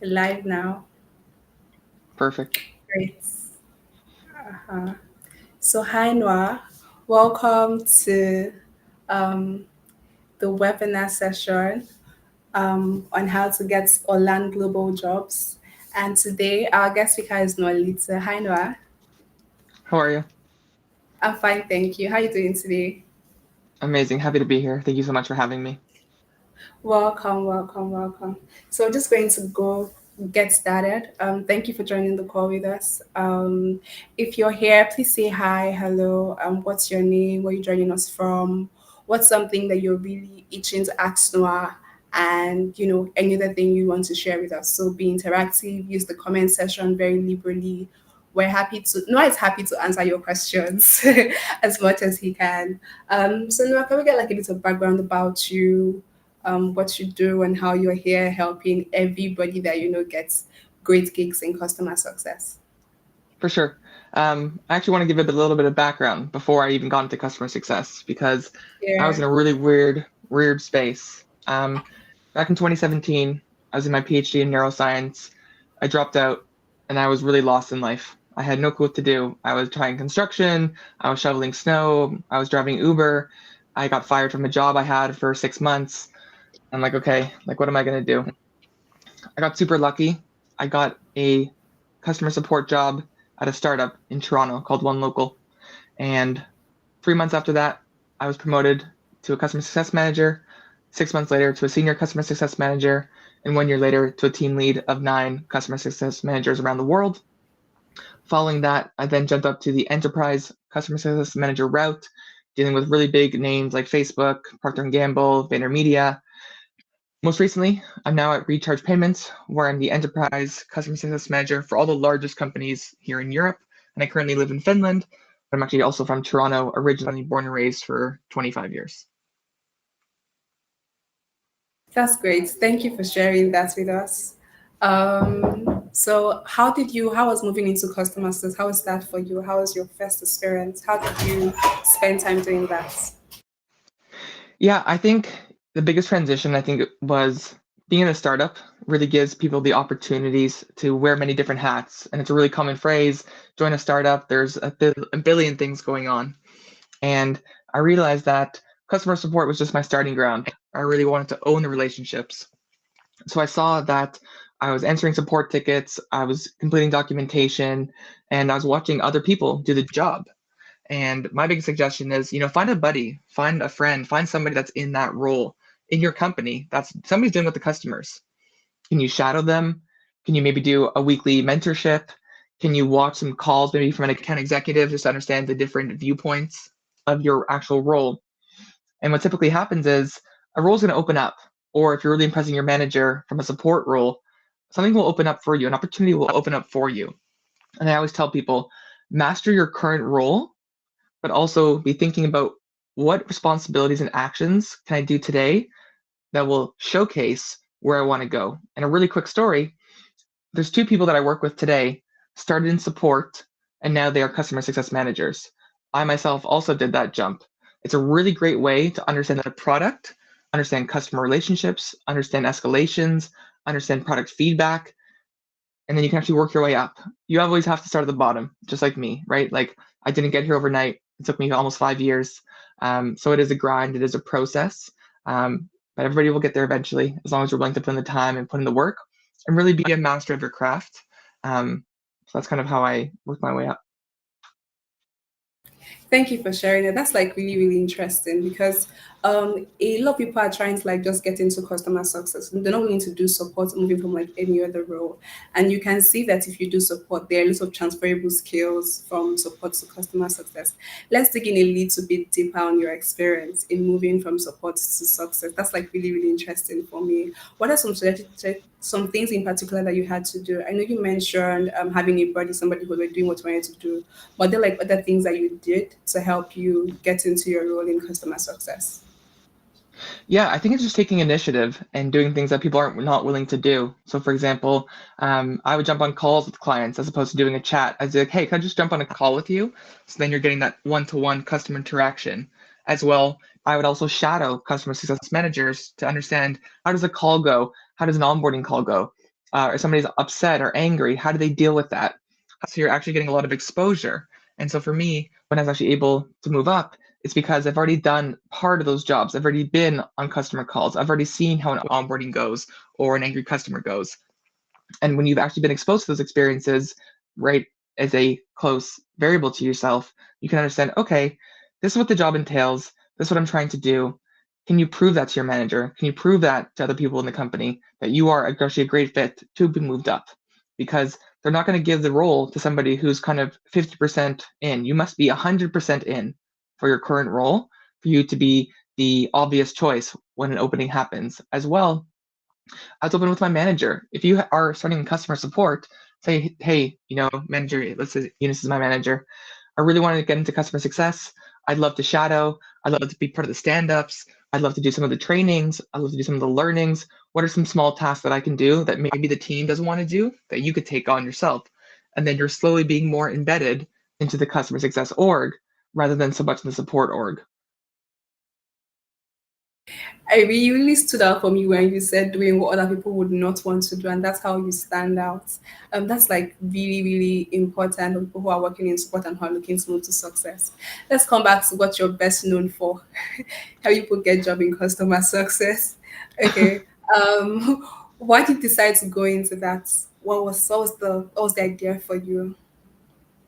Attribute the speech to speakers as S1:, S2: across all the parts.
S1: Live now.
S2: Perfect.
S1: Great. Uh-huh. So, hi Noah. Welcome to um, the webinar session on how to get or land global jobs. And today, our guest speaker is Noah Lita. Hi Noah.
S2: How are you?
S1: I'm fine, thank you. How are you doing today?
S2: Amazing. Happy to be here. Thank you so much for having me.
S1: Welcome, welcome, welcome. So, just going to go get started. Thank you for joining the call with us. If you're here, please say hi, hello. What's your name? Where are you joining us from? What's something that you're really itching to ask Noah? And any other thing you want to share with us. So be interactive. Use the comment section very liberally. We're happy to. Noah is happy to answer your questions as much as he can. So Noah, can we get like a little background about you? What you do and how you're here helping everybody that gets great gigs in customer success.
S2: For sure. I actually want to give a little bit of background before I even got into customer success because I was
S1: Yeah,
S2: in a really weird space. Back in 2017, I was in my PhD in neuroscience. I dropped out and I was really lost in life. I had no clue what to do. I was trying construction, I was shoveling snow, I was driving Uber. I got fired from a job I had for 6 months. I'm like, okay, like what am I gonna do? I got super lucky. I got a customer support job at a startup in Toronto called One Local. And 3 months after that, I was promoted to a customer success manager. 6 months later, to a senior customer success manager. And 1 year later, to a team lead of 9 customer success managers around the world. Following that, I then jumped up to the enterprise customer success manager route, dealing with really big names like Facebook, Procter& Gamble, VaynerMedia. Most recently, I'm now at Recharge Payments, where I'm the enterprise customer success manager for all the largest companies here in Europe. And I currently live in Finland, but I'm actually also from Toronto, originally born and raised for 25 years.
S1: that's great. Thank you for sharing that with us. So how was moving into customer service? How was that for you? How was your first experience? How did you spend time doing that?
S2: Yeah, I think the biggest transition I think was being in a startup really gives people the opportunities to wear many different hats. And it's a really common phrase, join a startup, there's a billion things going on. And I realized that customer support was just my starting ground. I really wanted to own the relationships. So I saw that I was answering support tickets, I was completing documentation, and I was watching other people do the job. And my big suggestion is, find a buddy, find a friend, find somebody that's in that role in your company. That's somebody's dealing with the customers. Can you shadow them? Can you maybe do a weekly mentorship? Can you watch some calls maybe from an account executive just to understand the different viewpoints of your actual role? And what typically happens is a role is going to open up, or if you're really impressing your manager from a support role, something will open up for you, an opportunity will open up for you. And I always tell people, master your current role, but also be thinking about what responsibilities and actions can I do today that will showcase where I want to go. And a really quick story, there's 2 people that I work with today, started in support, and now they are customer success managers. I myself also did that jump. It's a really great way to understand the product, understand customer relationships, understand escalations, understand product feedback, and then you can actually work your way up. You always have to start at the bottom, just like me, right? Like I didn't get here overnight. It took me almost 5 years. So it is a grind. It is a process. But everybody will get there eventually, as long as you're willing to put in the time and put in the work, and really be a master of your craft. So that's kind of how I work my way up.
S1: Thank you for sharing it. That's like really, really interesting because a lot of people are trying to like just get into customer success and they're not willing to do support moving from like any other role. And you can see that if you do support, there are lots of transferable skills from support to customer success. Let's dig in a little bit deeper on your experience in moving from support to success. That's like really, really interesting for me. What are some things in particular that you had to do? I know you mentioned having a buddy, somebody who were doing what you wanted to do, but there like other things that you did to help you get into your role in customer success?
S2: Yeah, I think it's just taking initiative and doing things that people aren't not willing to do. So, for example, I would jump on calls with clients as opposed to doing a chat. I'd be like, hey, can I just jump on a call with you? So then you're getting that one-to-one customer interaction as well. I would also shadow customer success managers to understand how does a call go? How does an onboarding call go? or somebody's upset or angry, how do they deal with that? So you're actually getting a lot of exposure. And so for me, when I was actually able to move up, it's because I've already done part of those jobs. I've already been on customer calls. I've already seen how an onboarding goes or an angry customer goes. And when you've actually been exposed to those experiences, right, as a close variable to yourself, you can understand, okay, this is what the job entails. This is what I'm trying to do. Can you prove that to your manager? Can you prove that to other people in the company that you are actually a great fit to be moved up? Because they're not going to give the role to somebody who's kind of 50% in. You must be 100% in for your current role for you to be the obvious choice when an opening happens. As well, I was open with my manager. If you are starting in customer support, say, hey, manager, let's say Eunice is my manager. I really want to get into customer success. I'd love to shadow. I'd love to be part of the stand-ups. I'd love to do some of the trainings. I'd love to do some of the learnings. What are some small tasks that I can do that maybe the team doesn't want to do that you could take on yourself? And then you're slowly being more embedded into the customer success org rather than so much in the support org.
S1: I really stood out for me when you said doing what other people would not want to do, and that's how you stand out. That's like really, really important for people who are working in support and who are looking to move to success. Let's come back to what you're best known for. How people get job in customer success. Okay. Why did you decide to go into that? What was the idea for you?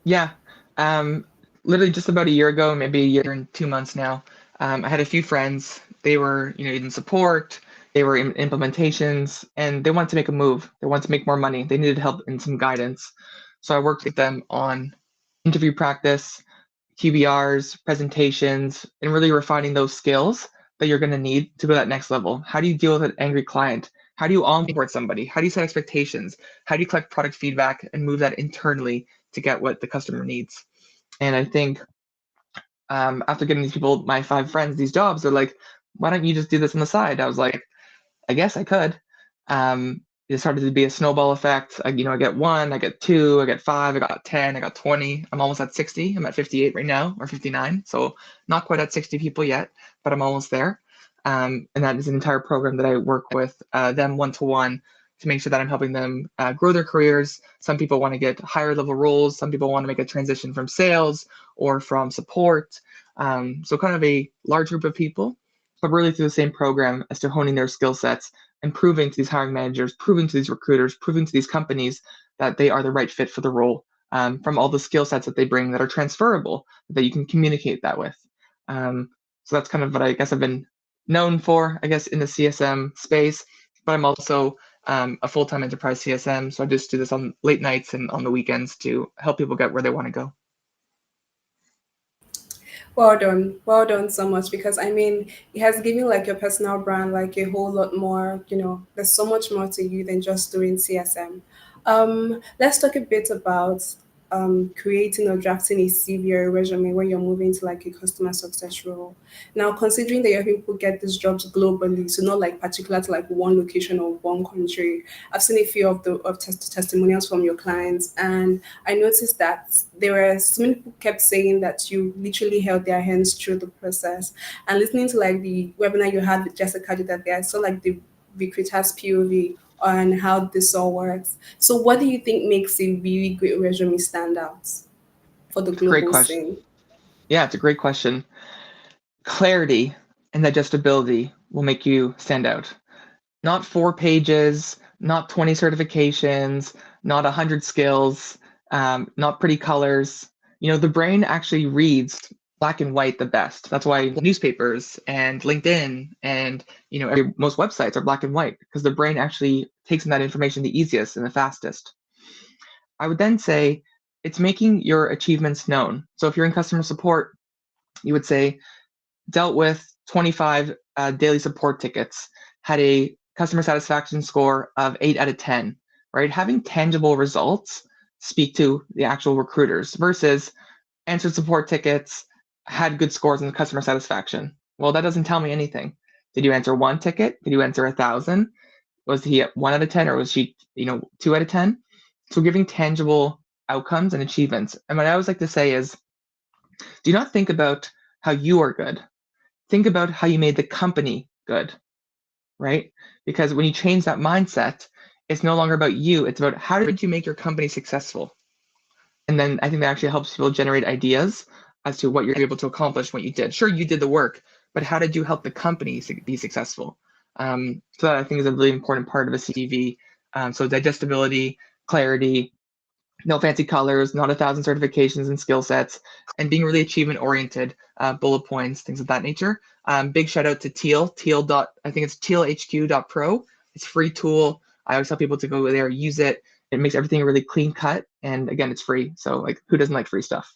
S2: Yeah. Um, Literally just about a year ago, maybe a year and 2 months now, I had a few friends. They were, in support, they were in implementations, and they wanted to make a move. They wanted to make more money. They needed help and some guidance. So I worked with them on interview practice, QBRs, presentations, and really refining those skills that you're going to need to go to that next level. How do you deal with an angry client? How do you onboard somebody? How do you set expectations? How do you collect product feedback and move that internally to get what the customer needs? And I think after getting these people, my 5 friends, these jobs, they're like, why don't you just do this on the side? I was like, I guess I could. It started to be a snowball effect. I get one, I get two, I get five, I got 10, I got 20. I'm almost at 60. I'm at 58 right now, or 59. So not quite at 60 people yet, but I'm almost there. And that is an entire program that I work with them one-to-one to make sure that I'm helping them grow their careers. Some people want to get higher level roles. Some people want to make a transition from sales or from support. So kind of a large group of people, but really through the same program as to honing their skill sets and proving to these hiring managers, proving to these recruiters, proving to these companies that they are the right fit for the role from all the skill sets that they bring that are transferable, that you can communicate that with. So that's kind of what I guess I've been known for, I guess, in the CSM space, but I'm also a full-time enterprise CSM. So I just do this on late nights and on the weekends to help people get where they want to go.
S1: Well done so much because I mean it has given like your personal brand like a whole lot more. There's so much more to you than just doing CSM. Let's talk a bit about creating or drafting a CV or a resume when you're moving to like a customer success role. Now, considering that your people get these jobs globally, so not like particular to like one location or one country, I've seen a few of the testimonials from your clients, and I noticed that there were so many people kept saying that you literally held their hands through the process. And listening to like the webinar you had with Jessica did that day, I saw like the recruiter's POV on how this all works. So what do you think makes a really great resume stand out for the
S2: Great
S1: global
S2: question.
S1: scene?
S2: Yeah, it's a great question. Clarity and digestibility will make you stand out. Not 4 pages, not 20 certifications, not 100 skills, not pretty colors. The brain actually reads black and white the best. That's why newspapers and LinkedIn and most websites are black and white because the brain actually takes in that information the easiest and the fastest. I would then say it's making your achievements known. So if you're in customer support, you would say dealt with 25 daily support tickets, had a customer satisfaction score of 8 out of 10, right? Having tangible results speak to the actual recruiters versus answered support tickets, had good scores in the customer satisfaction. Well, that doesn't tell me anything. Did you answer one ticket? Did you answer 1,000? Was he at 1 out of 10 or was she, 2 out of 10? So giving tangible outcomes and achievements. And what I always like to say is, do not think about how you are good. Think about how you made the company good, right? Because when you change that mindset, It's no longer about you. It's about how did you make your company successful? And then I think that actually helps people generate ideas as to what you're able to accomplish, what you did. Sure, you did the work, but how did you help the company be successful? So that I think is a really important part of a CV. So digestibility, clarity, no fancy colors, not 1,000 certifications and skill sets, and being really achievement oriented, bullet points, things of that nature. Big shout out to Teal dot, I think it's tealhq.pro. It's a free tool. I always tell people to go there, use it. It makes everything really clean cut, and again, it's free. So like, who doesn't like free stuff?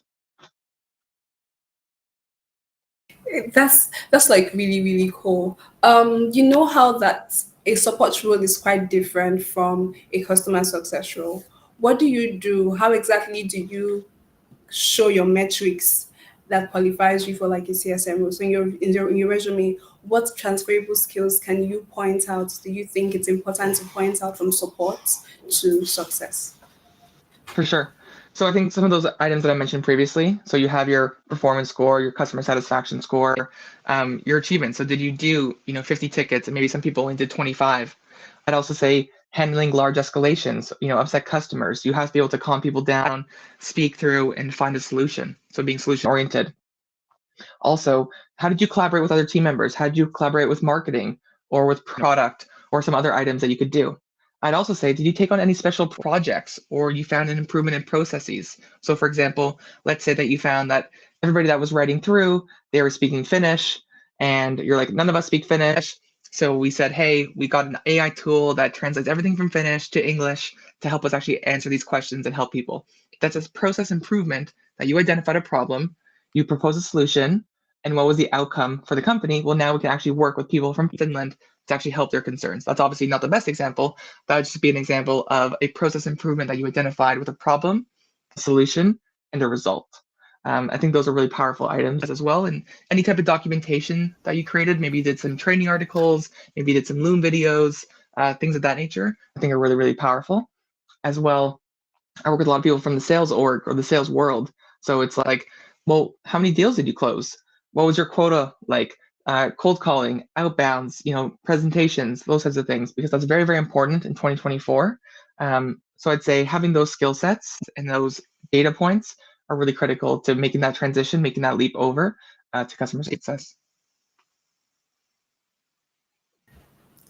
S1: That's like really really cool. You know how that a support role is quite different from a customer success role. What do you do? How exactly do you show your metrics that qualifies you for like a CSM role? So in your resume, what transferable skills can you point out? Do you think it's important to point out from support to success?
S2: For sure. So I think some of those items that I mentioned previously. So you have your performance score, your customer satisfaction score, your achievements. So did you do 50 tickets, and maybe some people only did 25? I'd also say handling large escalations, upset customers. You have to be able to calm people down, speak through, and find a solution. So being solution oriented. Also, how did you collaborate with other team members? How did you collaborate with marketing or with product or some other items that you could do? I'd also say, did you take on any special projects or you found an improvement in processes? So, for example, let's say that you found that everybody that was writing through, they were speaking Finnish, and you're like, none of us speak Finnish. So we said, hey, we got an AI tool that translates everything from Finnish to English to help us actually answer these questions and help people. That's a process improvement that you identified a problem, you propose a solution, and what was the outcome for the company? Well, now we can actually work with people from Finland to actually help their concerns. That's obviously not the best example. That would just be an example of a process improvement that you identified with a problem, a solution, and a result. I think those are really powerful items as well. And any type of documentation that you created, maybe you did some training articles, maybe you did some Loom videos, things of that nature, I think are really, really powerful. As well, I work with a lot of people from the sales org or the sales world. So it's like, well, how many deals did you close? What was your quota like? Cold calling, outbounds, presentations, those types of things, because that's very, very important in 2024. So I'd say having those skill sets and those data points are really critical to making that transition, making that leap over to customer success.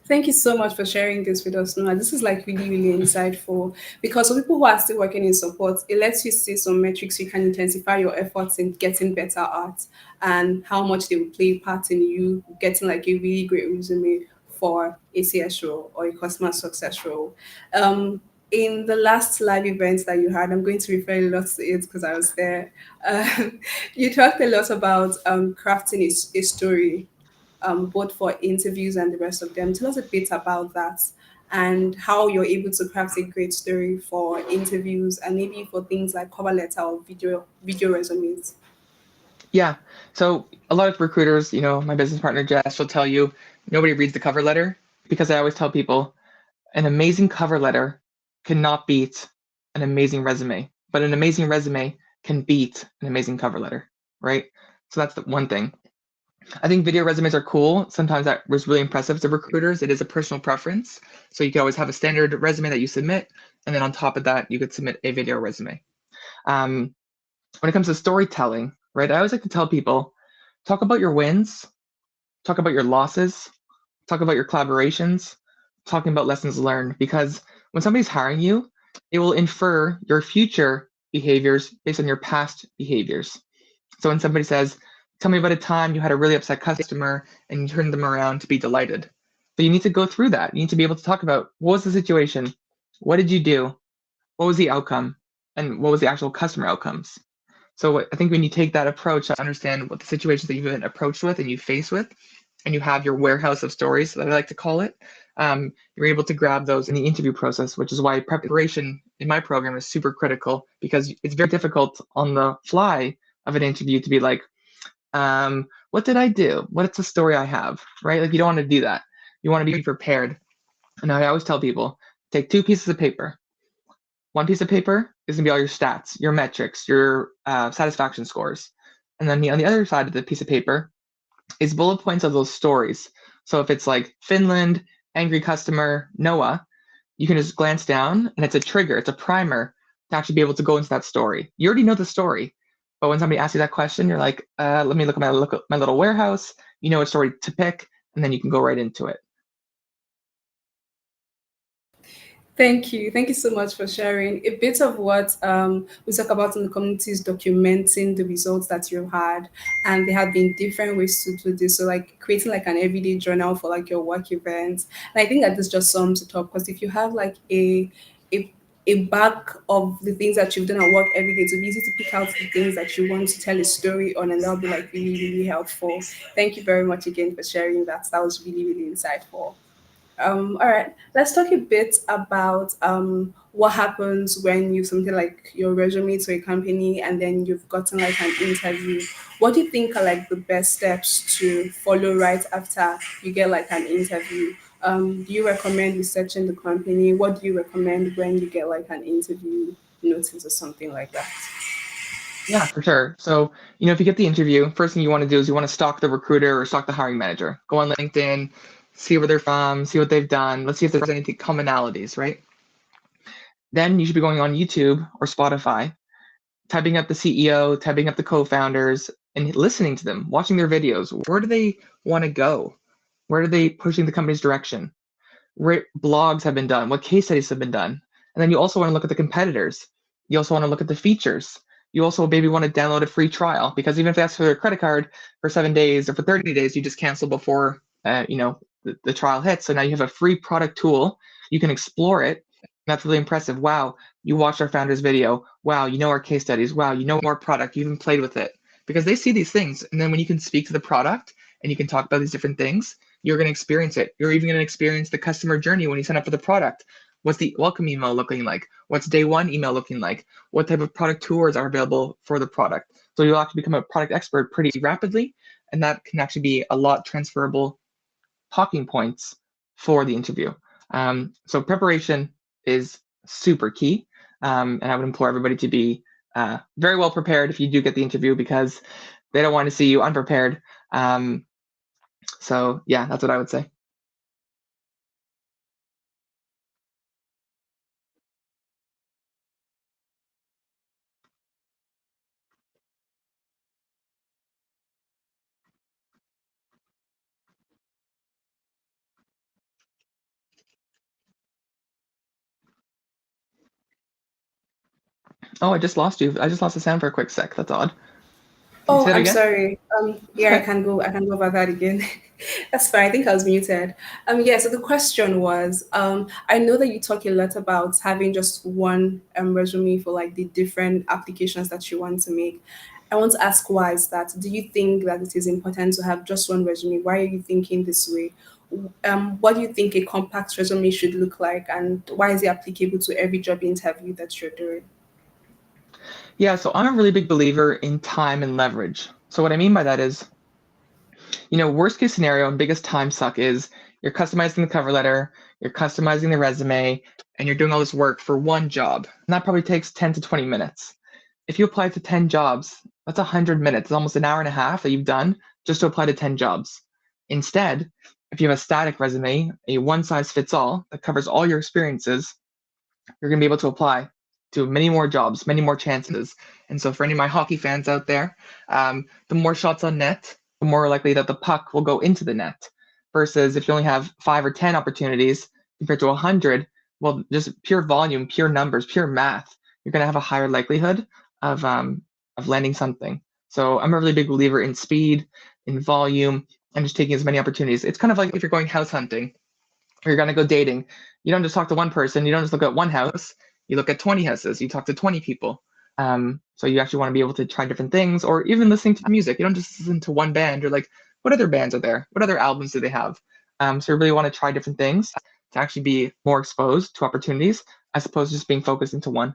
S1: Thank you so much for sharing this with us, Noah. This is like really, really insightful because for people who are still working in support, it lets you see some metrics you can intensify your efforts in getting better at and how much they will play a part in you getting like a really great resume for a CS role or a customer success role. In the last live event that you had, I'm going to refer a lot to it because I was there. You talked a lot about crafting a story both for interviews and the rest of them. Tell us a bit about that and how you're able to craft a great story for interviews and maybe for things like cover letter or video resumes.
S2: Yeah. So a lot of recruiters, my business partner Jess will tell you nobody reads the cover letter because I always tell people an amazing cover letter cannot beat an amazing resume, but an amazing resume can beat an amazing cover letter, right? So that's the one thing. I think video resumes are cool. Sometimes that was really impressive to recruiters. It is a personal preference. So you can always have a standard resume that you submit. And then on top of that, you could submit a video resume. When it comes to storytelling, right, I always like to tell people talk about your wins, talk about your losses, talk about your collaborations, talking about lessons learned. Because when somebody's hiring you, it will infer your future behaviors based on your past behaviors. So when somebody says, tell me about a time you had a really upset customer and you turned them around to be delighted. So you need to go through that. You need to be able to talk about what was the situation? What did you do? What was the outcome? And what was the actual customer outcomes? So I think when you take that approach to understand what the situations that you've been approached with and you face with, and you have your warehouse of stories that I like to call it, you're able to grab those in the interview process, which is why preparation in my program is super critical because it's very difficult on the fly of an interview to be like, what did I do? What's the story I have, right? Like you don't want to do that. You want to be prepared. And I always tell people, take two pieces of paper. One piece of paper is gonna be all your stats, your metrics, your satisfaction scores. And then on the other side of the piece of paper is bullet points of those stories. So if it's like Finland, angry customer, Noah, you can just glance down and it's a trigger, it's a primer to actually be able to go into that story. You already know the story, but when somebody asks you that question, you're like, let me look at my little warehouse. You know what story to pick, and then you can go right into it.
S1: Thank you. Thank you so much for sharing a bit of what we talk about in the community is documenting the results that you've had. And there have been different ways to do this. So like creating like an everyday journal for like your work events. And I think that this just sums it up because if you have like a a bag of the things that you've done at work every day, it'll be easy to pick out the things that you want to tell a story on, and that'll be like really, really helpful. Thank you very much again for sharing that. That was really, really insightful. All right, let's talk a bit about what happens when you something like your resume to a company and then you've gotten like an interview. What do you think are like the best steps to follow right after you get like an interview? Do you recommend researching the company? What do you recommend when you get like an interview notice or something like that?
S2: Yeah, for sure. So, if you get the interview, first thing you want to do is you want to stalk the recruiter or stalk the hiring manager. Go on LinkedIn, see where they're from, see what they've done. Let's see if there's any commonalities, right? Then you should be going on YouTube or Spotify, typing up the CEO, typing up the co-founders, and listening to them, watching their videos. Where do they want to go? Where are they pushing the company's direction? What blogs have been done? What case studies have been done? And then you also want to look at the competitors. You also want to look at the features. You also maybe want to download a free trial because even if that's for a credit card for 7 days or for 30 days, you just cancel before the trial hits. So now you have a free product tool. You can explore it. That's really impressive. Wow, you watched our founder's video. Wow, you know our case studies. Wow, you know our product. You even played with it because they see these things. And then when you can speak to the product and you can talk about these different things, you're going to experience it. You're even going to experience the customer journey when you sign up for the product. What's the welcome email looking like? What's day one email looking like? What type of product tours are available for the product? So you'll actually become a product expert pretty rapidly, and that can actually be a lot transferable talking points for the interview. So preparation is super key, and I would implore everybody to be very well prepared if you do get the interview because they don't want to see you unprepared. So yeah, that's what I would say. Oh, I just lost you. I just lost the sound for a quick sec. That's odd. Can you
S1: Oh,
S2: say that
S1: I'm
S2: again?
S1: sorry. Yeah, I can go. I can go over that again. That's fine. I think I was muted. Yeah. So the question was, I know that you talk a lot about having just one resume for like the different applications that you want to make. I want to ask why is that? Do you think that it is important to have just one resume? Why are you thinking this way? What do you think a compact resume should look like, and why is it applicable to every job interview that you're doing?
S2: Yeah, so I'm a really big believer in time and leverage. So what I mean by that is, worst case scenario and biggest time suck is you're customizing the cover letter, you're customizing the resume, and you're doing all this work for one job. And that probably takes 10 to 20 minutes. If you apply to 10 jobs, that's 100 minutes. It's almost an hour and a half that you've done just to apply to 10 jobs. Instead, if you have a static resume, a one size fits all that covers all your experiences, you're going to be able to apply to many more jobs, many more chances. And so, for any of my hockey fans out there, the more shots on net, the more likely that the puck will go into the net. Versus if you only have 5 or 10 opportunities compared to 100, well, just pure volume, pure numbers, pure math, you're going to have a higher likelihood of landing something. So I'm a really big believer in speed, in volume, and just taking as many opportunities. It's kind of like if you're going house hunting or you're going to go dating, you don't just talk to one person, you don't just look at one house, you look at 20 houses, you talk to 20 people. So you actually want to be able to try different things, or even listening to music. You don't just listen to one band. You're like, what other bands are there? What other albums do they have? So you really want to try different things to actually be more exposed to opportunities as opposed to just being focused into one.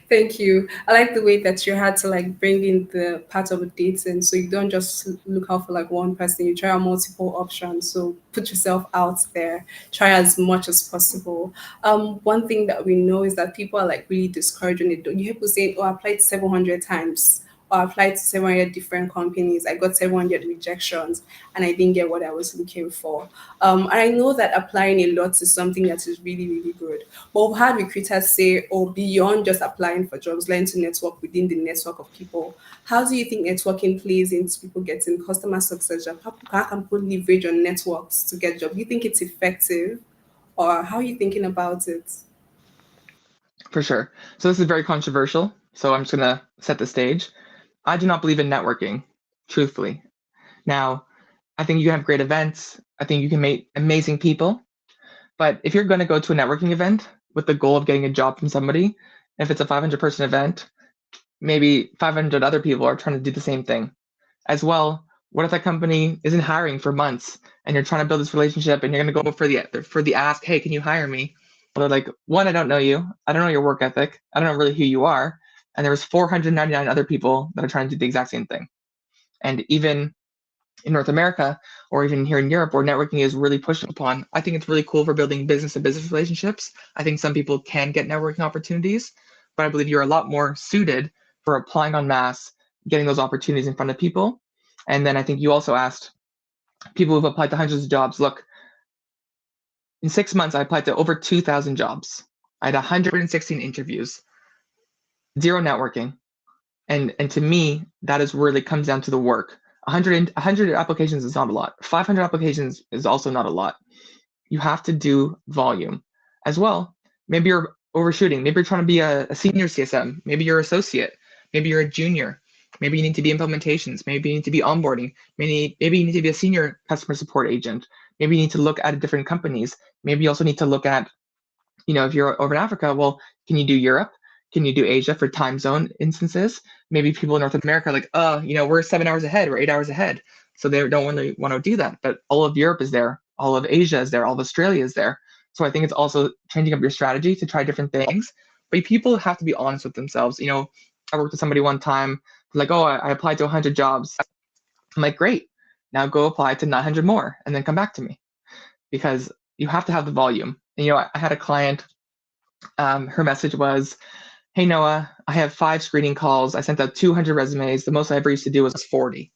S1: Thank you. I like the way that you had to like bring in the part of the dating, so you don't just look out for like one person. You try out multiple options. So put yourself out there. Try as much as possible. One thing that we know is that people are like really discouraged when they don't. You hear people say, "Oh, I applied 700 times." or I applied to 700 different companies. I got 700 rejections and I didn't get what I was looking for. And I know that applying a lot is something that is really, really good. But we've had recruiters say, oh, beyond just applying for jobs, learn to network within the network of people. How do you think networking plays into people getting customer success jobs? How can people leverage on networks to get jobs? Do you think it's effective? Or how are you thinking about it?
S2: For sure. So this is very controversial. So I'm just gonna set the stage. I do not believe in networking, truthfully. Now, I think you can have great events. I think you can meet amazing people. But if you're going to go to a networking event with the goal of getting a job from somebody, if it's a 500-person event, maybe 500 other people are trying to do the same thing as well. What if that company isn't hiring for months and you're trying to build this relationship and you're going to go for the ask, hey, can you hire me? Well, they're like, one, I don't know you. I don't know your work ethic. I don't know really who you are. And there was 499 other people that are trying to do the exact same thing. And even in North America or even here in Europe where networking is really pushed upon, I think it's really cool for building business to business relationships. I think some people can get networking opportunities, but I believe you're a lot more suited for applying en masse, getting those opportunities in front of people. And then I think you also asked people who've applied to hundreds of jobs. Look, in 6 months, I applied to over 2,000 jobs. I had 116 interviews, zero networking. And to me, that is really comes down to the work. 100 applications is not a lot. 500 applications is also not a lot. You have to do volume as well. Maybe you're overshooting. Maybe you're trying to be a senior CSM. Maybe you're associate. Maybe you're a junior. Maybe you need to be implementations. Maybe you need to be onboarding. Maybe you need to be a senior customer support agent. Maybe you need to look at different companies. Maybe you also need to look at, if you're over in Africa, well, can you do Europe? Can you do Asia for time zone instances? Maybe people in North America are like, we're 7 hours ahead, we're 8 hours ahead. So they don't really want to do that. But all of Europe is there, all of Asia is there, all of Australia is there. So I think it's also changing up your strategy to try different things. But people have to be honest with themselves. I worked with somebody one time, like, oh, I applied to 100 jobs. I'm like, great. Now go apply to 900 more and then come back to me, because you have to have the volume. And, I had a client, her message was, hey, Noah, I have 5 screening calls. I sent out 200 resumes. The most I ever used to do was 40.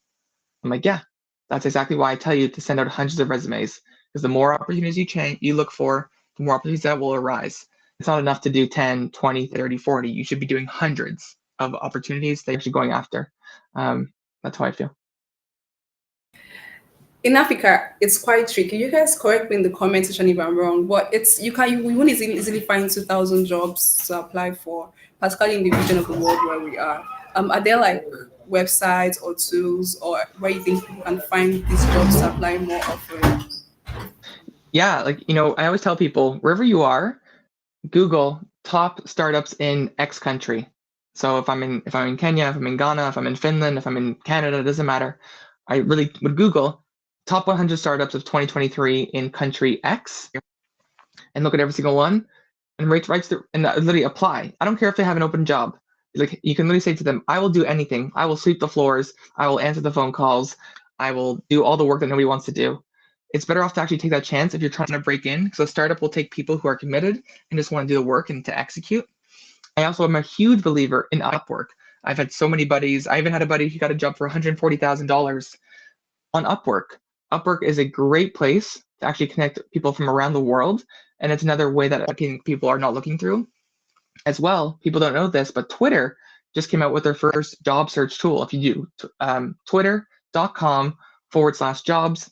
S2: I'm like, yeah, that's exactly why I tell you to send out hundreds of resumes, because the more opportunities you look for, the more opportunities that will arise. It's not enough to do 10, 20, 30, 40. You should be doing hundreds of opportunities that you're actually going after. That's how I feel.
S1: In Africa, it's quite tricky. You guys correct me in the comment section if I'm wrong, but we won't easily find 2,000 jobs to apply for, particularly in the region of the world where we are. Are there like websites or tools or where you think people can find these jobs to apply more often?
S2: Yeah, I always tell people, wherever you are, Google top startups in X country. So if I'm in Kenya, if I'm in Ghana, if I'm in Finland, if I'm in Canada, it doesn't matter. I really would Google top 100 startups of 2023 in country X and look at every single one and literally apply. I don't care if they have an open job. Like, you can literally say to them, I will do anything. I will sweep the floors. I will answer the phone calls. I will do all the work that nobody wants to do. It's better off to actually take that chance if you're trying to break in, because a startup will take people who are committed and just want to do the work and to execute. I also am a huge believer in Upwork. I've had so many buddies. I even had a buddy who got a job for $140,000 on Upwork. Upwork is a great place to actually connect people from around the world, and it's another way that people are not looking through. As well, people don't know this, but Twitter just came out with their first job search tool. If you do twitter.com/jobs,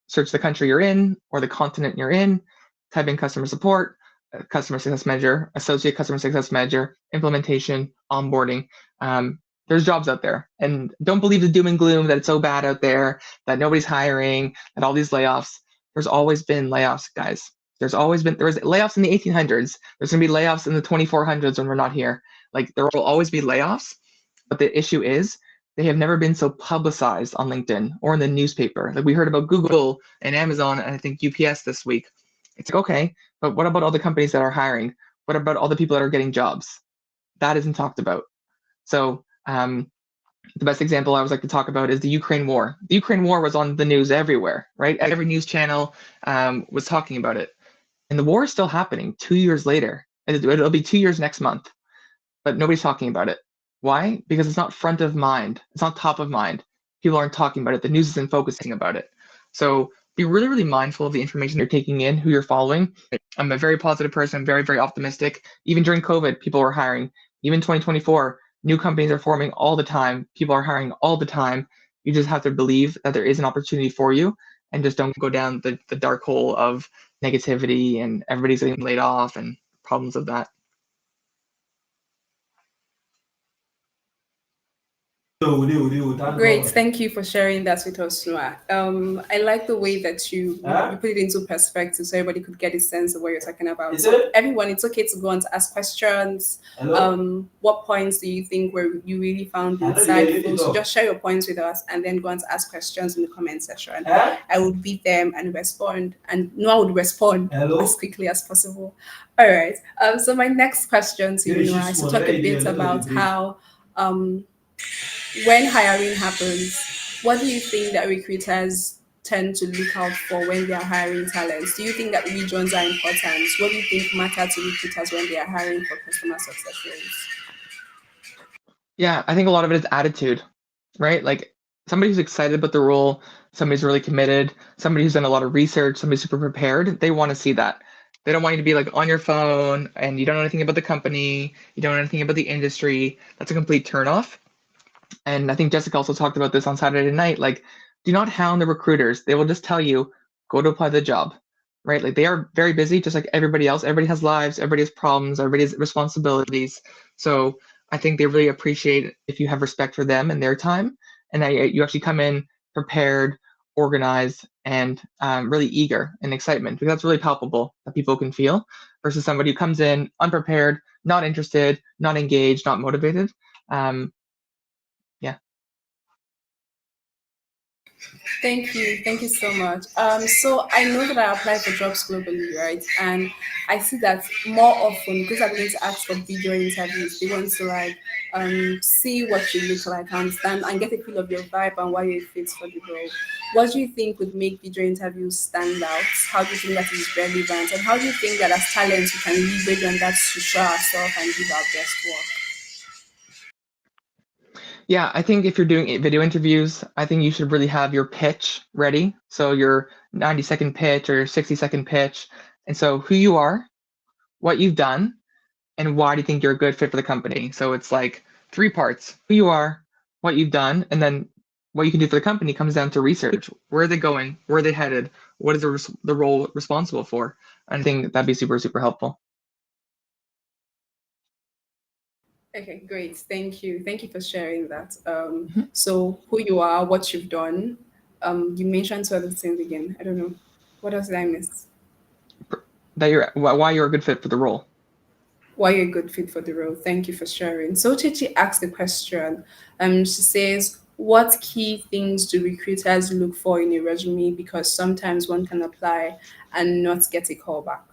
S2: search the country you're in or the continent you're in, type in customer support, customer success manager, associate customer success manager, implementation, onboarding. There's jobs out there. And don't believe the doom and gloom that it's so bad out there, that nobody's hiring, that all these layoffs. There's always been layoffs, guys. There was layoffs in the 1800s. There's going to be layoffs in the 2400s when we're not here. Like, there will always be layoffs. But the issue is they have never been so publicized on LinkedIn or in the newspaper. Like, we heard about Google and Amazon and I think UPS this week. It's like, okay, but what about all the companies that are hiring? What about all the people that are getting jobs? That isn't talked about. So the best example I always like to talk about is the Ukraine war. The Ukraine war was on the news everywhere, right? Every news channel was talking about it. And the war is still happening 2 years later. It'll be 2 years next month, but nobody's talking about it. Why? Because it's not front of mind. It's not top of mind. People aren't talking about it. The news isn't focusing about it. So be really, really mindful of the information you're taking in, who you're following. I'm a very positive person. I'm very, very optimistic. Even during COVID, people were hiring. Even 2024, new companies are forming all the time. People are hiring all the time. You just have to believe that there is an opportunity for you and just don't go down the dark hole of negativity and everybody's getting laid off and problems of that.
S1: Great, thank you for sharing that with us, Noah. I like the way that you put it into perspective so everybody could get a sense of what you're talking about. So everyone, it's okay to go on to ask questions. What points do you think where you really found insightful? So just share your points with us and then go on to ask questions in the comment section. I would read them and respond, and Noah would respond as quickly as possible. All right. So my next question to you, Noah, is to talk a bit about how when hiring happens, what do you think that recruiters tend to look out for when they are hiring talents? Do you think that regions are important? What do you think matter to recruiters when they are hiring for customer success roles?
S2: Yeah, I think a lot of it is attitude, right? Like somebody who's excited about the role, somebody's really committed, somebody who's done a lot of research, somebody's super prepared, they want to see that. They don't want you to be like on your phone and you don't know anything about the company, you don't know anything about the industry. That's a complete turnoff. And I think Jessica also talked about this on Saturday night. Like, do not hound the recruiters. They will just tell you, go to apply the job, right? Like, they are very busy, just like everybody else. Everybody has lives, everybody has problems, everybody has responsibilities. So I think they really appreciate if you have respect for them and their time, and that you actually come in prepared, organized, and really eager and excitement, because that's really palpable that people can feel versus somebody who comes in unprepared, not interested, not engaged, not motivated. Um, yeah.
S1: Thank you. Thank you so much. So I know that I apply for jobs globally, right? And I see that more often because I'm going to ask for video interviews. They want to like see what you look like, understand, and get a feel of your vibe and why you're fit for the role. What do you think would make video interviews stand out? How do you think that is relevant? And how do you think that as talents we can leverage on that to show ourselves and give our best work?
S2: Yeah, I think if you're doing video interviews, I think you should really have your pitch ready. So your 90-second pitch or your 60-second pitch. And so who you are, what you've done, and why do you think you're a good fit for the company? So it's like three parts: who you are, what you've done, and then what you can do for the company comes down to research. Where are they going? Where are they headed? What is the role responsible for? And I think that'd be super, super helpful.
S1: Okay, great. Thank you. Thank you for sharing that.
S2: Mhm.
S1: So who you are, what you've done. You mentioned two other things again. I don't know. What else did I miss?
S2: That you're why you're a good fit for the role.
S1: Why you're a good fit for the role. Thank you for sharing. So Chichi asked the question. She says, what key things do recruiters look for in a resume? Because sometimes one can apply and not get a call back.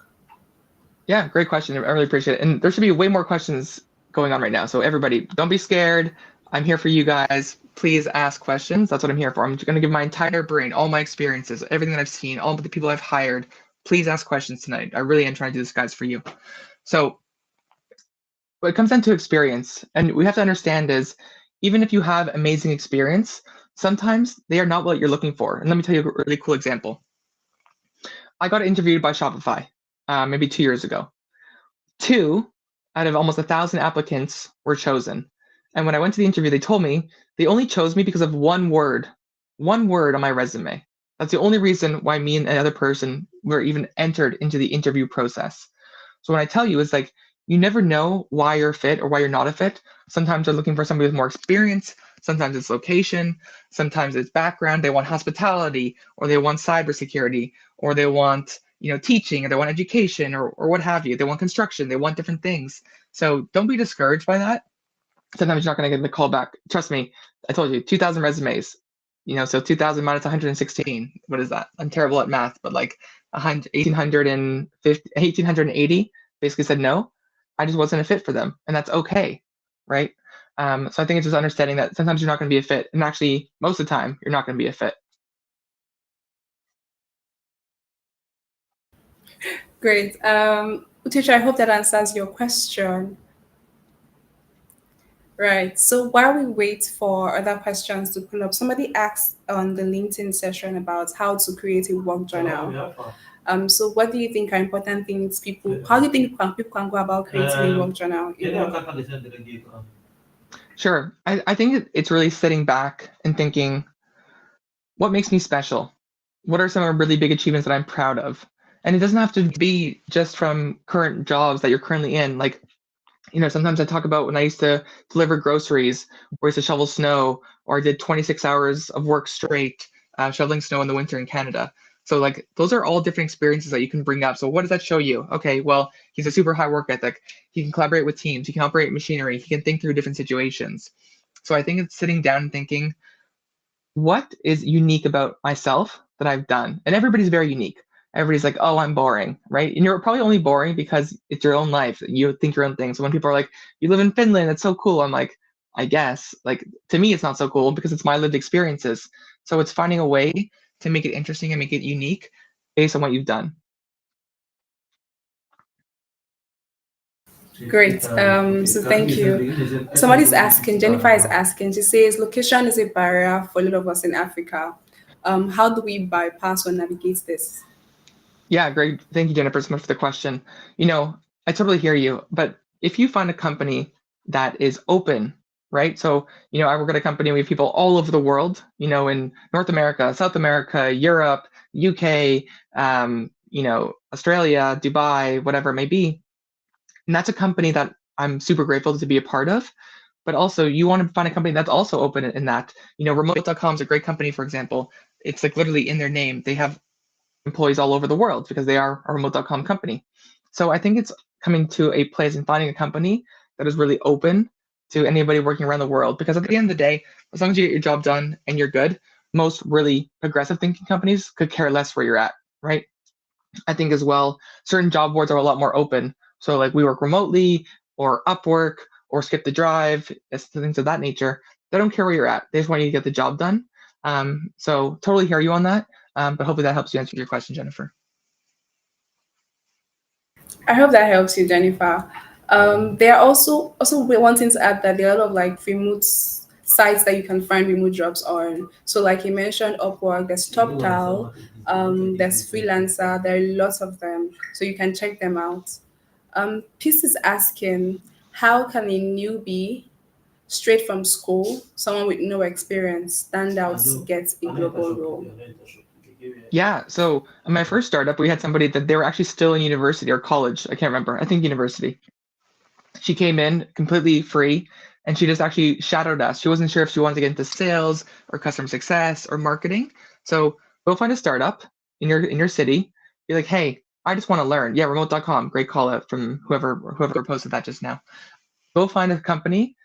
S2: Yeah, great question. I really appreciate it. And there should be way more questions going on right now. So everybody, don't be scared. I'm here for you guys. Please ask questions. That's what I'm here for. I'm going to give my entire brain, all my experiences, everything that I've seen, all the people I've hired. Please ask questions tonight. I really am trying to do this, guys, for you. So what it comes down to experience, and we have to understand is even if you have amazing experience, sometimes they are not what you're looking for. And let me tell you a really cool example. I got interviewed by Shopify maybe 2 years ago. Two out of almost 1,000 applicants were chosen. And when I went to the interview, they told me they only chose me because of one word on my resume. That's the only reason why me and another person were even entered into the interview process. So when I tell you, it's like you never know why you're fit or why you're not a fit. Sometimes they're looking for somebody with more experience. Sometimes it's location. Sometimes it's background. They want hospitality, or they want cybersecurity, or they want teaching, or they want education, or what have you. They want construction. They want different things. So don't be discouraged by that. Sometimes you're not going to get the call back. Trust me, I told you, 2,000 resumes. So 2,000 minus 116. What is that? I'm terrible at math, but like 1,880 basically said no. I just wasn't a fit for them, and that's okay, right? So I think it's just understanding that sometimes you're not going to be a fit, and actually most of the time you're not going to be a fit.
S1: Great. Teacher, I hope that answers your question. Right. So while we wait for other questions to pull up, somebody asked on the LinkedIn session about how to create a work journal. So what do you think are important things people? How do you think people can go about creating a work journal?
S2: Sure. I think it's really sitting back and thinking, what makes me special? What are some really big achievements that I'm proud of? And it doesn't have to be just from current jobs that you're currently in. Like, sometimes I talk about when I used to deliver groceries, or I used to shovel snow, or I did 26 hours of work straight, shoveling snow in the winter in Canada. So, like, those are all different experiences that you can bring up. So, what does that show you? Okay, well, he's a super high work ethic. He can collaborate with teams. He can operate machinery. He can think through different situations. So, I think it's sitting down and thinking, what is unique about myself that I've done? And everybody's very unique. Everybody's like, oh, I'm boring, right? And you're probably only boring because it's your own life. You think your own thing. So when people are like, you live in Finland, it's so cool. I'm like, I guess. Like, to me, it's not so cool because it's my lived experiences. So it's finding a way to make it interesting and make it unique based on what you've done.
S1: Great. So thank you. Somebody's asking, Jennifer is asking, she says location is a barrier for a lot of us in Africa. How do we bypass or navigate this?
S2: Yeah, great. Thank you, Jennifer, so much for the question. You know, I totally hear you. But if you find a company that is open, right? So, I work at a company, we have people all over the world, in North America, South America, Europe, UK, Australia, Dubai, whatever it may be. And that's a company that I'm super grateful to be a part of. But also, you want to find a company that's also open in that. Remote.com is a great company, for example. It's like literally in their name. They have employees all over the world because they are a remote.com company. So I think it's coming to a place and finding a company that is really open to anybody working around the world. Because at the end of the day, as long as you get your job done and you're good, most really progressive thinking companies could care less where you're at, right? I think as well, certain job boards are a lot more open. So like We Work Remotely or Upwork or Skip the Drive, things of that nature. They don't care where you're at. They just want you to get the job done. So totally hear you on that. But hopefully that helps you answer your question, Jennifer.
S1: I hope that helps you, Jennifer. There are also we wanting to add that there are a lot of like remote sites that you can find remote jobs on. So like you mentioned, Upwork, there's TopTal, there's Freelancer. There are lots of them, so you can check them out. Peace is asking, how can a newbie straight from school, someone with no experience, stand out to get a global role?
S2: Yeah. So in my first startup, we had somebody that they were actually still in university or college. I can't remember. I think university. She came in completely free and she just actually shadowed us. She wasn't sure if she wanted to get into sales or customer success or marketing. So go find a startup in your city. Be like, hey, I just want to learn. Yeah, remote.com. Great call out from whoever posted that just now. Go find a company.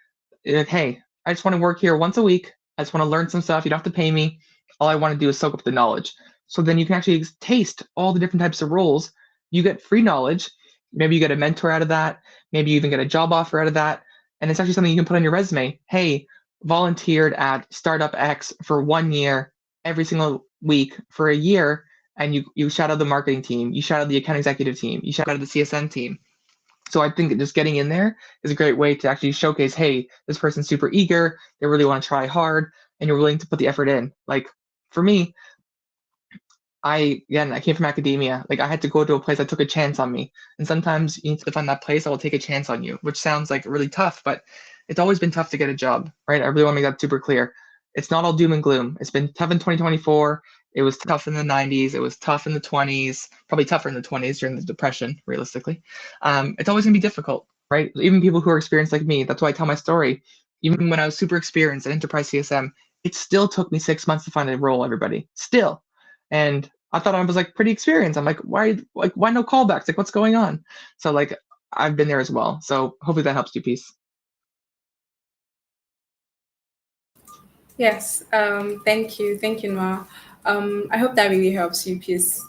S2: Like, hey, I just want to work here once a week. I just want to learn some stuff. You don't have to pay me. All I want to do is soak up the knowledge. So then you can actually taste all the different types of roles. You get free knowledge. Maybe you get a mentor out of that. Maybe you even get a job offer out of that. And it's actually something you can put on your resume. Hey, volunteered at Startup X for 1 year, every single week for a year. And you shadowed the marketing team, you shadowed the account executive team, you shadowed the CSM team. So I think just getting in there is a great way to actually showcase, hey, this person's super eager, they really want to try hard, and you're willing to put the effort in. Like for me, I came from academia. Like I had to go to a place that took a chance on me. And sometimes you need to find that place that will take a chance on you, which sounds like really tough, but it's always been tough to get a job, right? I really want to make that super clear. It's not all doom and gloom. It's been tough in 2024. It was tough in the 90s. It was tough in the 20s, probably tougher in the 20s during the depression, realistically. It's always going to be difficult, right? Even people who are experienced like me, that's why I tell my story. Even when I was super experienced at Enterprise CSM, it still took me 6 months to find a role, everybody. Still. And I thought I was like pretty experienced. I'm like, why no callbacks? Like, what's going on? So like, I've been there as well. So hopefully that helps you, Peace.
S1: Yes. Thank you, Noah. I hope that really helps you, Peace.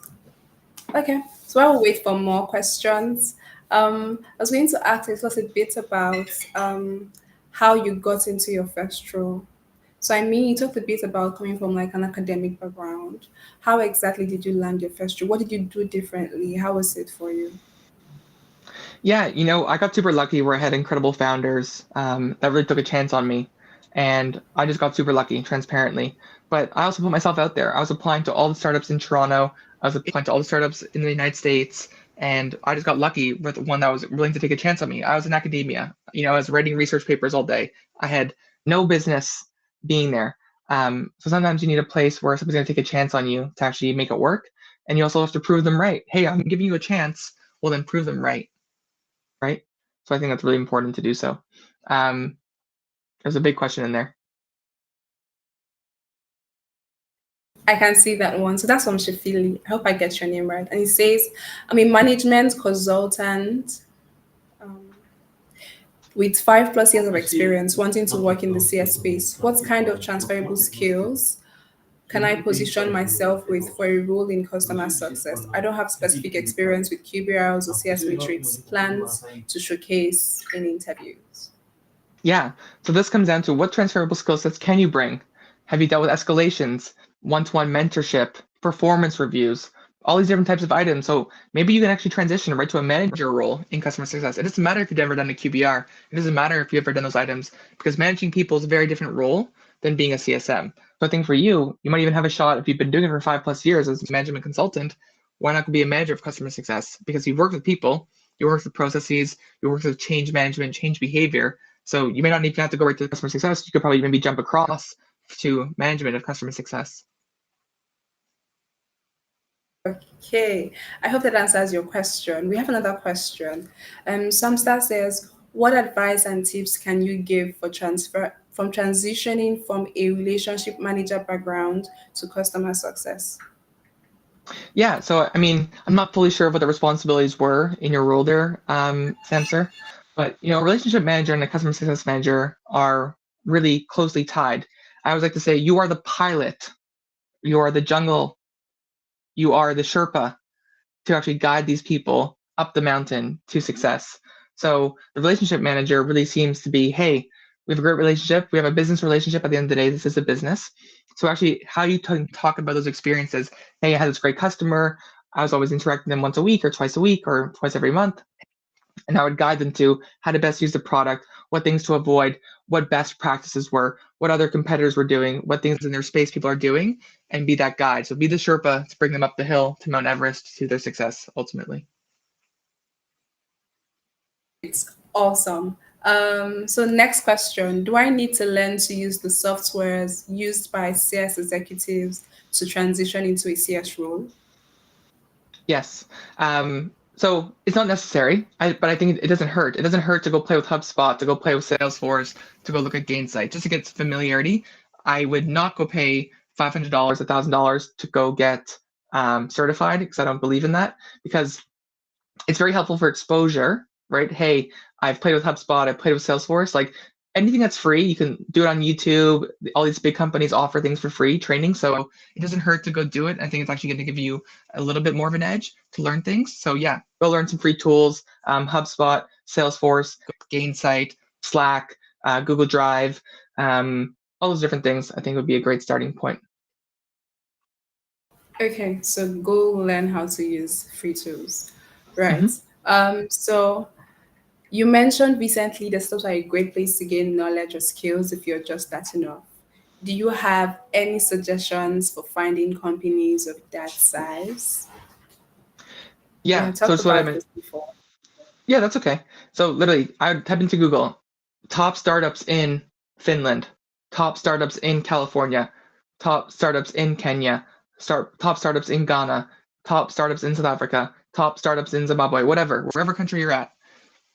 S1: Okay, so while we wait for more questions, I was going to ask you just a bit about how you got into your first role. So, I mean, you talked a bit about coming from like an academic background. How exactly did you land your first role? What did you do differently? How was it for you?
S2: Yeah, I got super lucky where I had incredible founders that really took a chance on me. And I just got super lucky, transparently. But I also put myself out there. I was applying to all the startups in Toronto. I was applying to all the startups in the United States. And I just got lucky with one that was willing to take a chance on me. I was in academia. I was writing research papers all day. I had no business being there. So sometimes you need a place where somebody's going to take a chance on you to actually make it work. And you also have to prove them right. Hey, I'm giving you a chance. Well, then prove them right, right? So I think that's really important to do so. Um, there's a big question in there.
S1: I can see that one. So that's from Shefili. I hope I get your name right. And he says, I'm a management consultant with 5+ years of experience wanting to work in the CS space. What kind of transferable skills can I position myself with for a role in customer success? I don't have specific experience with QBRs or CS matrix plans to showcase in interviews.
S2: Yeah. So this comes down to what transferable skill sets can you bring? Have you dealt with escalations, one-to-one mentorship, performance reviews, all these different types of items? So maybe you can actually transition right to a manager role in customer success. It doesn't matter if you've ever done a QBR. It doesn't matter if you've ever done those items because managing people is a very different role than being a CSM. So I think for you, you might even have a shot if you've been doing it for 5+ years as a management consultant. Why not be a manager of customer success? Because you've worked with people, you worked with processes, you worked with change management, change behavior. So you may not even have to go right to customer success. You could probably maybe jump across to management of customer success.
S1: Okay, I hope that answers your question. We have another question. Samstar says, what advice and tips can you give for transfer from transitioning from a relationship manager background to customer success?
S2: Yeah, so I mean, I'm not fully sure what the responsibilities were in your role there, Samser, but a relationship manager and a customer success manager are really closely tied. I always like to say, you are the pilot, you are the jungle, you are the Sherpa to actually guide these people up the mountain to success. So the relationship manager really seems to be, hey, we have a great relationship. We have a business relationship. At the end of the day, this is a business. So actually, how you talk about those experiences. Hey, I had this great customer. I was always interacting with them once a week or twice a week or twice every month. And I would guide them to how to best use the product, what things to avoid, what best practices were, what other competitors were doing, what things in their space people are doing, and be that guide. So be the Sherpa to bring them up the hill to Mount Everest to their success ultimately.
S1: It's awesome. So next question, do I need to learn to use the softwares used by CS executives to transition into a CS role?
S2: Yes. So it's not necessary, but I think it doesn't hurt. It doesn't hurt to go play with HubSpot, to go play with Salesforce, to go look at Gainsight, just to get familiarity. I would not go pay $500, $1,000 to go get certified because I don't believe in that. Because it's very helpful for exposure, right? Hey, I've played with HubSpot, I've played with Salesforce. Like anything that's free, you can do it on YouTube. All these big companies offer things for free training. So it doesn't hurt to go do it. I think it's actually going to give you a little bit more of an edge to learn things. So yeah, go learn some free tools, HubSpot, Salesforce, Gainsight, Slack, Google Drive, all those different things I think would be a great starting point.
S1: Okay, so go learn how to use free tools. Right.
S2: Mhm.
S1: So you mentioned recently the steps are a great place to gain knowledge or skills if you're just starting off. Do you have any suggestions for finding companies of that size? We
S2: Yeah,
S1: had
S2: so
S1: talked
S2: it's what I
S1: about
S2: meant.
S1: this before.
S2: Yeah, that's okay. So literally, I would type into Google top startups in Finland, top startups in California, top startups in Kenya, top startups in Ghana, top startups in South Africa, top startups in Zimbabwe, whatever, wherever country you're at.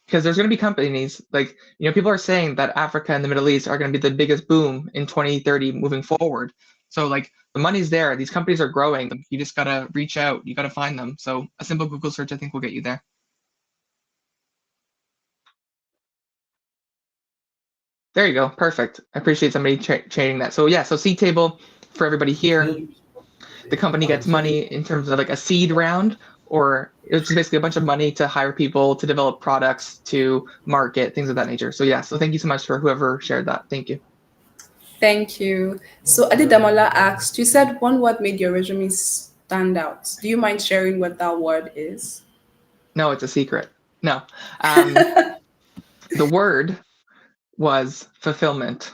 S2: Because there's going to be companies like, people are saying that Africa and the Middle East are going to be the biggest boom in 2030 moving forward. So like the money's there. These companies are growing. You just got to reach out. You got to find them. So a simple Google search, I think, will get you there. There you go. Perfect. I appreciate somebody chaining that. So yeah, so seed table for everybody here. The company gets money in terms of like a seed round, or it's just basically a bunch of money to hire people to develop products, to market, things of that nature. So yeah, so thank you so much for whoever shared that. Thank you.
S1: Thank you. So Adidamola asked, you said one word made your resume stand out. Do you mind sharing what that word is?
S2: No, it's a secret. No. The word was fulfillment.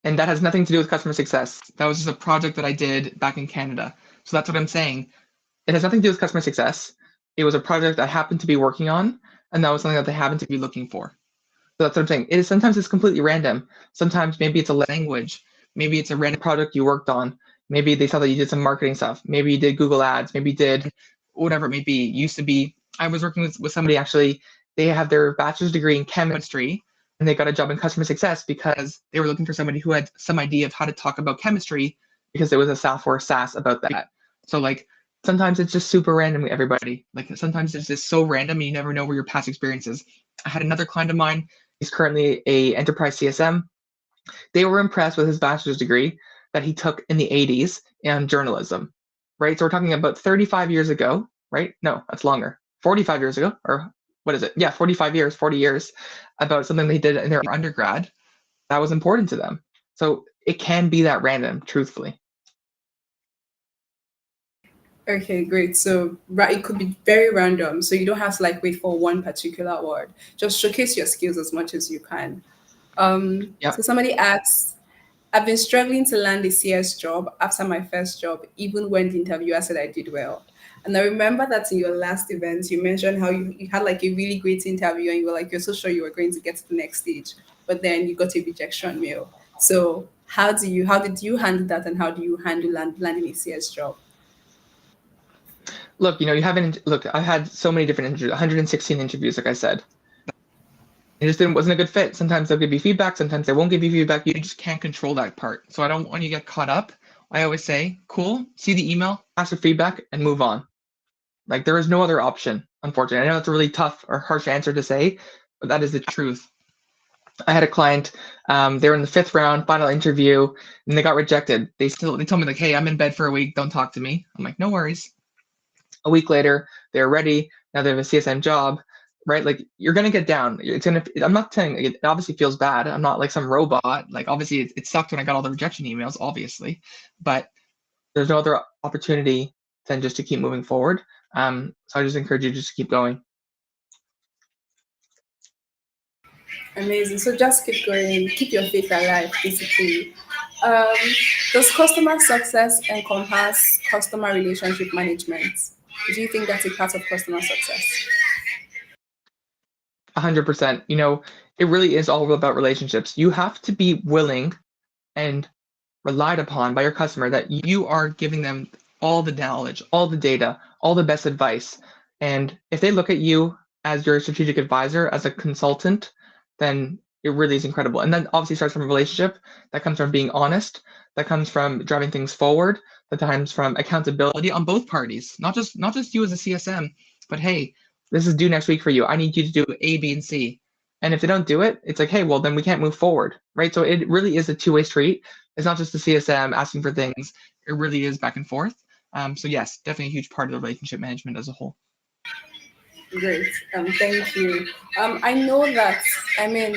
S2: And that has nothing to do with customer success. That was just a project that I did back in Canada. So that's what I'm saying. It has nothing to do with customer success. It was a project I happened to be working on, and that was something that they happened to be looking for. So that's what I'm saying. It is sometimes it's completely random. Sometimes maybe it's a language. Maybe it's a random product you worked on. Maybe they saw that you did some marketing stuff. Maybe you did Google Ads. Maybe you did whatever it may be. Used to be, I was working with somebody actually, they have their bachelor's degree in chemistry and they got a job in customer success because they were looking for somebody who had some idea of how to talk about chemistry because there was a software SaaS about that. So like sometimes it's just super random, everybody. Like sometimes it's just so random and you never know where your past experience is. I had another client of mine. He's currently a enterprise CSM. They were impressed with his bachelor's degree that he took in the 80s in journalism, right? So we're talking about 35 years ago, right? No, that's longer. 45 years ago, or what is it? Yeah, 45 years, 40 years, about something they did in their undergrad that was important to them. So it can be that random, truthfully.
S1: Okay, great. So it could be very random. So you don't have to like wait for one particular word. Just showcase your skills as much as you can.
S2: Yeah.
S1: So somebody asks, I've been struggling to land a CS job after my first job, even when the interviewer said I did well. And I remember that in your last event, you mentioned how you had like a really great interview and you were like, you're so sure you were going to get to the next stage, but then you got a rejection mail. So how did you handle that and how do you handle landing a CS job?
S2: Look, you haven't look. I had so many different interviews, 116 interviews, like I said. It just wasn't a good fit. Sometimes they'll give you feedback, sometimes they won't give you feedback. You just can't control that part. So I don't want you to get caught up. I always say, cool, see the email, ask for feedback, and move on. Like there is no other option, unfortunately. I know it's a really tough or harsh answer to say, but that is the truth. I had a client, they were in the 5th round, final interview, and they got rejected. They told me like, hey, I'm in bed for a week, don't talk to me. I'm like, no worries. A week later, they're ready. Now they have a CSM job, right? Like you're gonna get down. I'm not saying it obviously feels bad. I'm not like some robot. Like obviously it sucked when I got all the rejection emails, obviously, but there's no other opportunity than just to keep moving forward. So I just encourage you just to keep going.
S1: Amazing. So just keep going, keep your faith alive, basically. Um, does customer success encompass customer relationship management? Do you think that's a part of customer success?
S2: 100%. It really is all about relationships. You have to be willing and relied upon by your customer that you are giving them all the knowledge, all the data, all the best advice. And if they look at you as your strategic advisor, as a consultant, then it really is incredible. And then obviously starts from a relationship that comes from being honest, that comes from driving things forward, that comes from accountability on both parties, not just you as a CSM, but hey, this is due next week for you. I need you to do A, B, and C. And if they don't do it, it's like, hey, well, then we can't move forward, right? So it really is a two-way street. It's not just the CSM asking for things. It really is back and forth. So yes, definitely a huge part of the relationship management as a whole.
S1: Great. Thank you. I know that, I mean,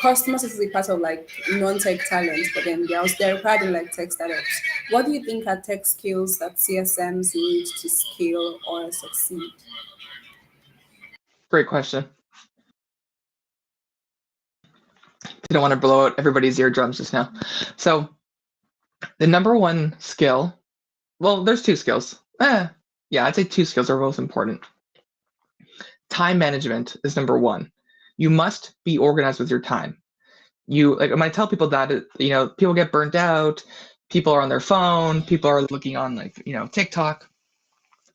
S1: customers is a part of like non-tech talent, but then they're required in like tech startups. What do you think are tech skills that CSMs need to scale or succeed?
S2: Great question. Didn't want to blow out everybody's eardrums just now. So the number one skill, well, there's two skills. Yeah, I'd say two skills are most important. Time management is number one. You must be organized with your time. You like when I tell people that, people get burnt out, people are on their phone, people are looking on like, TikTok.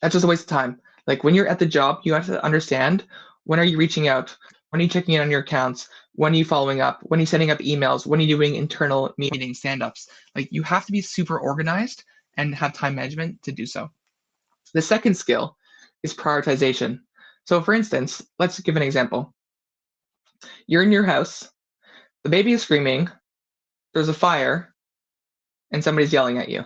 S2: That's just a waste of time. Like when you're at the job, you have to understand when are you reaching out, when are you checking in on your accounts, when are you following up, when are you setting up emails, when are you doing internal meetings, stand-ups. Like you have to be super organized and have time management to do so. The second skill is prioritization. So for instance, let's give an example. You're in your house, the baby is screaming, there's a fire, and somebody's yelling at you.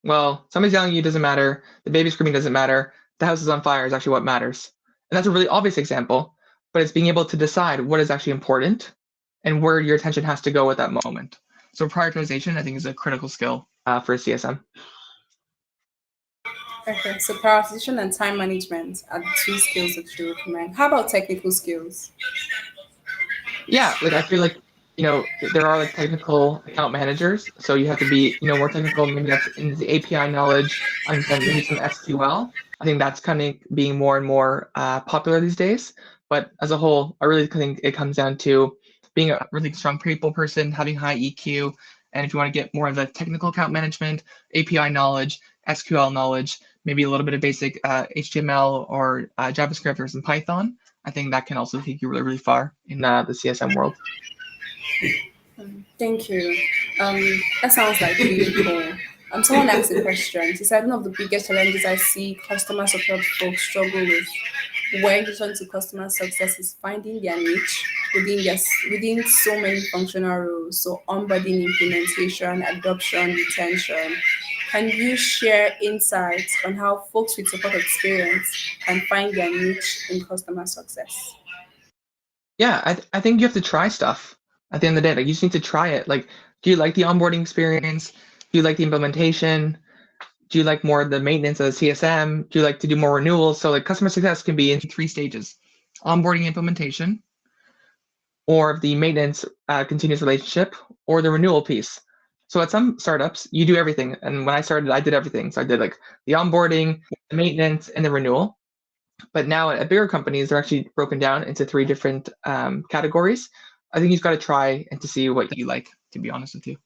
S2: Well, somebody's yelling at you doesn't matter, the baby screaming doesn't matter, the house is on fire is actually what matters. And that's a really obvious example, but it's being able to decide what is actually important and where your attention has to go at that moment. So prioritization, I think, is a critical skill for a CSM.
S1: Okay, so prioritization and time management are the two skills that you recommend. How about technical skills?
S2: Yeah, like I feel like, there are like technical account managers, so you have to be, more technical. Maybe that's in the API knowledge, understand maybe some SQL. I think that's kind of being more and more popular these days. But as a whole, I really think it comes down to being a really strong people person, having high EQ, and if you want to get more of the technical account management, API knowledge, SQL knowledge, maybe a little bit of basic HTML or JavaScript or some Python. I think that can also take you really, really far in the CSM world.
S1: Thank you. That sounds like really cool. Someone asked a question. She said one of the biggest challenges I see customer support folks struggle with when you turn to customer success is finding their niche within so many functional roles. So onboarding, implementation, adoption, retention. Can you share insights on how folks with support experience can find their niche in customer success?
S2: Yeah, I think you have to try stuff at the end of the day. Like you just need to try it. Like, do you like the onboarding experience? Do you like the implementation? Do you like more of the maintenance of the CSM? Do you like to do more renewals? So like customer success can be in three stages: onboarding, implementation, or the maintenance, continuous relationship, or the renewal piece. So at some startups, you do everything. And when I started, I did everything. So I did like the onboarding, the maintenance, and the renewal. But now at bigger companies, they're actually broken down into three different categories. I think you've got to try and to see what you like, to be honest with you.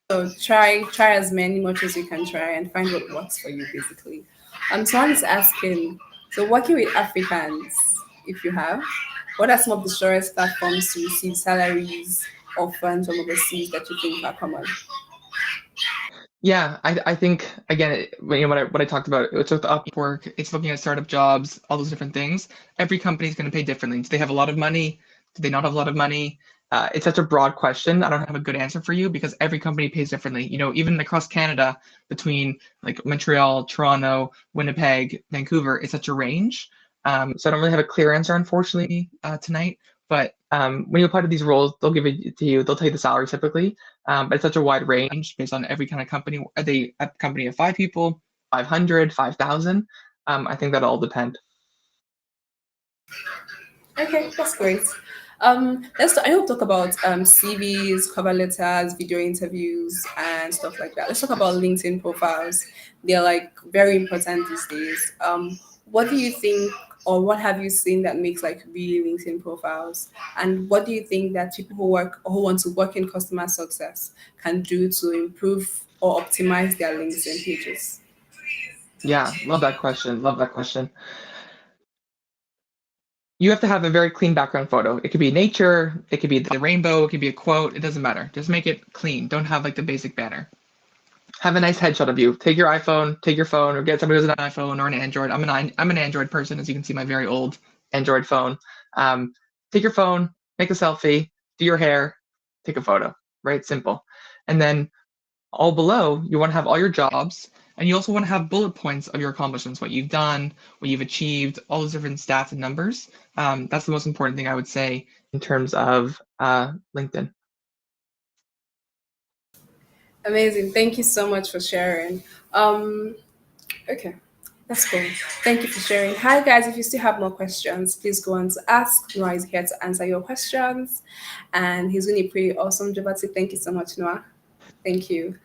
S1: So try as many much as you can try and find what works for you basically. Someone is asking, so working with Africans, if you have, what are some of the surest platforms to receive salaries or funds from overseas that you think are common?
S2: Yeah, I think again, what I talked about, it's with Upwork, it's looking at startup jobs, all those different things. Every company is going to pay differently. Do they have a lot of money? Do they not have a lot of money? It's such a broad question. I don't have a good answer for you because every company pays differently. Even across Canada, between like Montreal, Toronto, Winnipeg, Vancouver, it's such a range. So I don't really have a clear answer, unfortunately, tonight. But when you apply to these roles, they'll give it to you. They'll tell you the salary typically, but it's such a wide range based on every kind of company. Are they a company of 5 people, 500, 5,000? I think that all depend.
S1: Okay, that's great. I will talk about CVs, cover letters, video interviews, and stuff like that. Let's talk about LinkedIn profiles. They're like very important these days. What do you think, or what have you seen that makes like really LinkedIn profiles? And what do you think that people who want to work in customer success can do to improve or optimize their LinkedIn pages?
S2: Yeah, love that question. Love that question. You have to have a very clean background photo. It could be nature, it could be the rainbow, it could be a quote. It doesn't matter. Just make it clean. Don't have like the basic banner. Have a nice headshot of you. Take your iPhone, take your phone, or get somebody who has an iPhone or an Android. I'm an Android person, as you can see, my very old Android phone. Um, take your phone, make a selfie, do your hair, take a photo. Right, simple. And then all below, you want to have all your jobs, and you also want to have bullet points of your accomplishments, what you've done, what you've achieved, all those different stats and numbers. That's the most important thing I would say in terms of LinkedIn.
S1: Amazing. Thank you so much for sharing. Okay, that's cool. Thank you for sharing. Hi, guys. If you still have more questions, please go on to ask. Noah is here to answer your questions. And he's doing a pretty awesome job at it. Thank you so much, Noah. Thank you.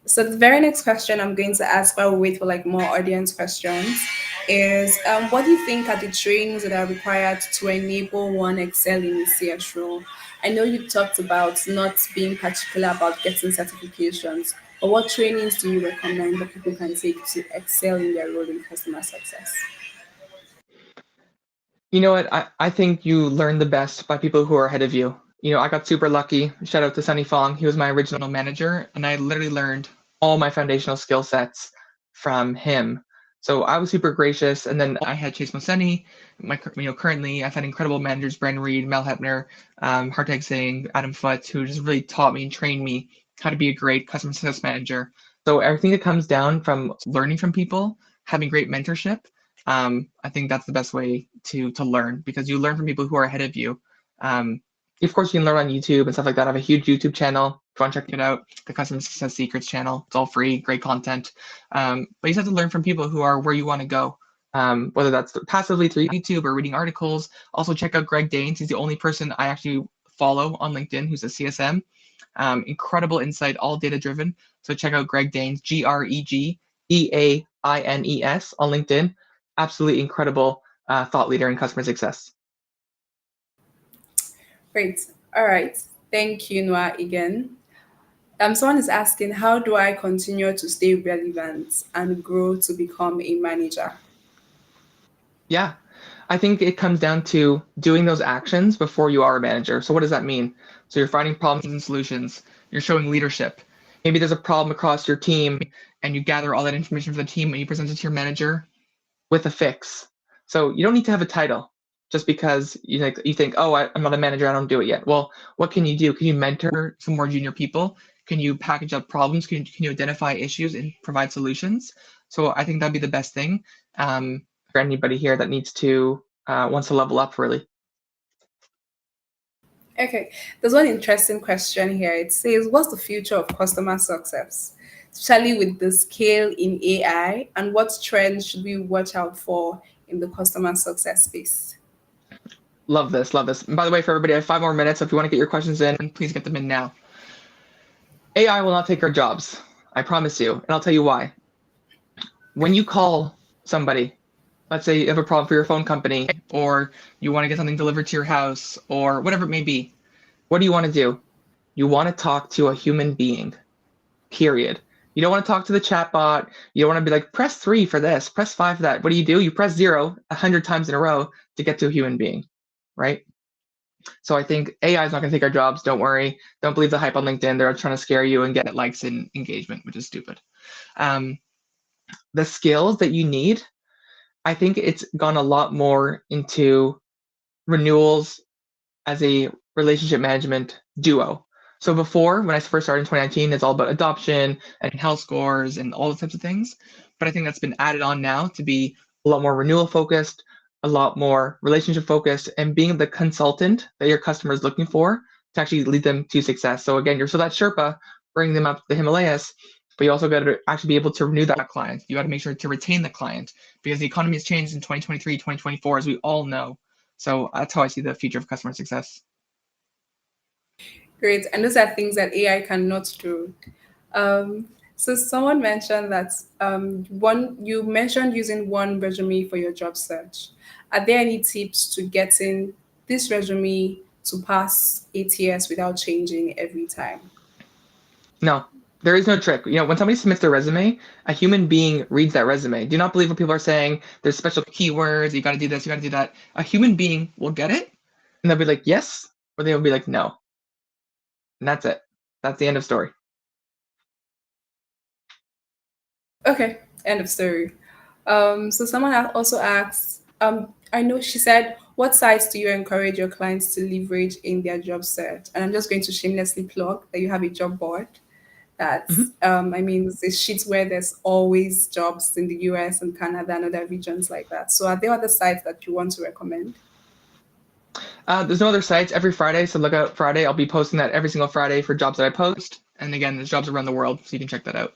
S1: So the very next question I'm going to ask while we wait for like more audience questions is what do you think are the trainings that are required to enable one excel in a CS role? I know you talked about not being particular about getting certifications, but what trainings do you recommend that people can take to excel in their role in customer success?
S2: You know what? I think you learn the best by people who are ahead of you. I got super lucky. Shout out to Sunny Fong. He was my original manager, and I literally learned all my foundational skill sets from him. So I was super gracious. And then I had Chase Moseni. Currently I've had incredible managers, Brandon Reed, Mel Hepner, Hartag Singh, Adam Foote, who just really taught me and trained me how to be a great customer success manager. So everything that comes down from learning from people, having great mentorship, I think that's the best way to learn because you learn from people who are ahead of you. Of course, you can learn on YouTube and stuff like that. I have a huge YouTube channel. you want to check it out, the Customer Success Secrets channel. It's all free, great content. But you just have to learn from people who are where you want to go. Whether that's passively through YouTube or reading articles. Also check out Greg Danes. He's the only person I actually follow on LinkedIn who's a CSM. Incredible insight, all data driven. So check out Greg Danes, GregDaines on LinkedIn. Absolutely incredible thought leader in customer success.
S1: Great. All right. Thank you, Noah, again. Someone is asking, how do I continue to stay relevant and grow to become a manager?
S2: Yeah, I think it comes down to doing those actions before you are a manager. So what does that mean? So you're finding problems and solutions. You're showing leadership. Maybe there's a problem across your team and you gather all that information from the team and you present it to your manager with a fix. So you don't need to have a title just because you think, oh, I'm not a manager, I don't do it yet. Well, what can you do? Can you mentor some more junior people? Can you package up problems? Can you identify issues and provide solutions? So I think that'd be the best thing for anybody here that needs to wants to level up really.
S1: Okay, there's one interesting question here. It says, what's the future of customer success, especially with the scale in AI, and what trends should we watch out for in the customer success space?
S2: Love this, love this. And by the way, for everybody, I have 5 more minutes. So if you want to get your questions in, please get them in now. AI will not take our jobs, I promise you, and I'll tell you why. When you call somebody, let's say you have a problem for your phone company, or you want to get something delivered to your house, or whatever it may be, what do you want to do? You want to talk to a human being, period. You don't want to talk to the chatbot. You don't want to be like, press 3 for this, press 5 for that. What do? You press 0 100 times in a row to get to a human being, right? So I think AI is not going to take our jobs. Don't worry. Don't believe the hype on LinkedIn. They're trying to scare you and get likes and engagement, which is stupid. The skills that you need, I think it's gone a lot more into renewals as a relationship management duo. So before, when I first started in 2019, it's all about adoption and health scores and all those types of things. But I think that's been added on now to be a lot more renewal focused, a lot more relationship focused, and being the consultant that your customer is looking for to actually lead them to success. So again, you're so that Sherpa, bring them up the Himalayas, but you also got to actually be able to renew that client. You got to make sure to retain the client because the economy has changed in 2023, 2024, as we all know. So that's how I see the future of customer success.
S1: Great. And those are things that AI cannot do. So someone mentioned that one you mentioned using one resume for your job search. Are there any tips to getting this resume to pass ATS without changing every time?
S2: No, there is no trick. When somebody submits their resume, a human being reads that resume. Do not believe what people are saying. There's special keywords. You got to do this. You got to do that. A human being will get it, and they'll be like, yes, or they'll be like, no. And that's it. That's the end of story.
S1: Okay, end of story. So someone also asked, I know she said, what sites do you encourage your clients to leverage in their job search? And I'm just going to shamelessly plug that you have a job board. That's, I mean, it's a sheet where there's always jobs in the US and Canada and other regions like that. So are there other sites that you want to recommend?
S2: There's no other sites every Friday, so look out Friday. I'll be posting that every single Friday for jobs that I post. And again, there's jobs around the world, so you can check that out.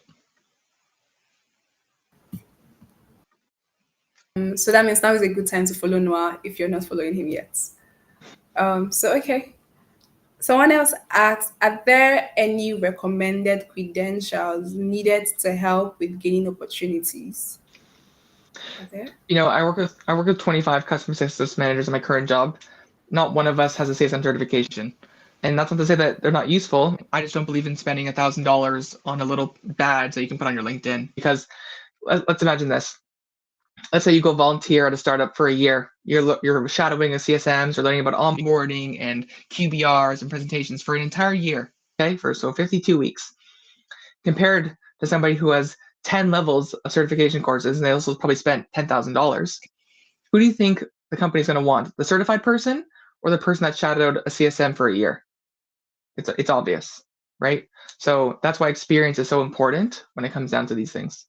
S1: So that means now is a good time to follow Noah if you're not following him yet. Okay. Someone else asked, are there any recommended credentials needed to help with gaining opportunities? Are there?
S2: I work with 25 customer success managers in my current job. Not one of us has a CSM certification. And that's not to say that they're not useful. I just don't believe in spending $1,000 on a little badge that you can put on your LinkedIn. Because let's imagine this. Let's say you go volunteer at a startup for a year. You're shadowing the CSMs or learning about onboarding and QBRs and presentations for an entire year. Okay, so 52 weeks. Compared to somebody who has 10 levels of certification courses and they also probably spent $10,000. Who do you think the company's going to want? The certified person or the person that shadowed a CSM for a year? It's obvious, right? So that's why experience is so important when it comes down to these things.